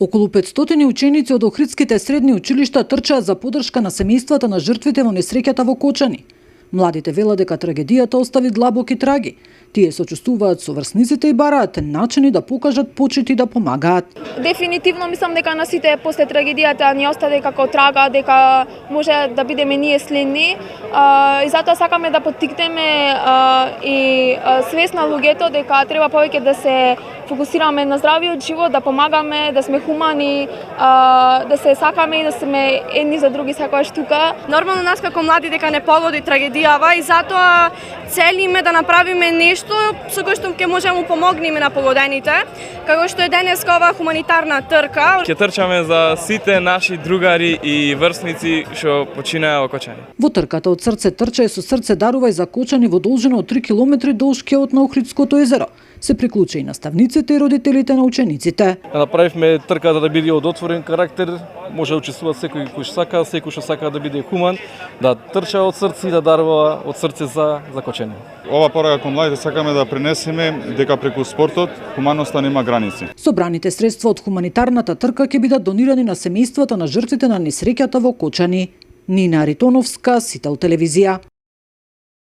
Околу 500 ученици од Охридските средни училишта трчаат за поддршка на семејствата на жртвите во несреќата во Кочани. Младите велат дека трагедијата остави длабоки траги. Тие сочувствуваат со врсниците и бараат начини да покажат почит и да помагаат. Дефинитивно мислам дека на сите после трагедијата ни остаде како трага, дека може да бидеме ние следни. И затоа сакаме да поттикнеме и свест на луѓето дека треба повеќе да се фокусираме на здравиот живот, да помагаме, да сме хумани, да се сакаме и да сме едни за други секогаш тука. Нормално нас како млади дека не погоди трагедијава и затоа целиме да направиме нешто со кој што ќе можеме помогнеме на погодените, како што е денеска ова хуманитарна трка. Ќе трчаме за сите наши другари и врсници што починаа во Кочани. Во трката од срце трчај со срце дарувај за Кочани во должина од 3 километри долж кеот на Охридското езеро. Се приклучи и наставниците и родителите на учениците. Направивме трката да биде од отворен карактер, може да учествува секој кој сака, секој што сака да биде хуман, да трча од срце и да дарува од срце за Кочани. Ова порака кон младите сакаме да пренесеме дека преку спортот хуманоста нема граници. Собраните средства од хуманитарната трка ќе бидат донирани на семејствата на жртвите на несреќата во Кочани. Нина Ритоновска, Сител телевизија.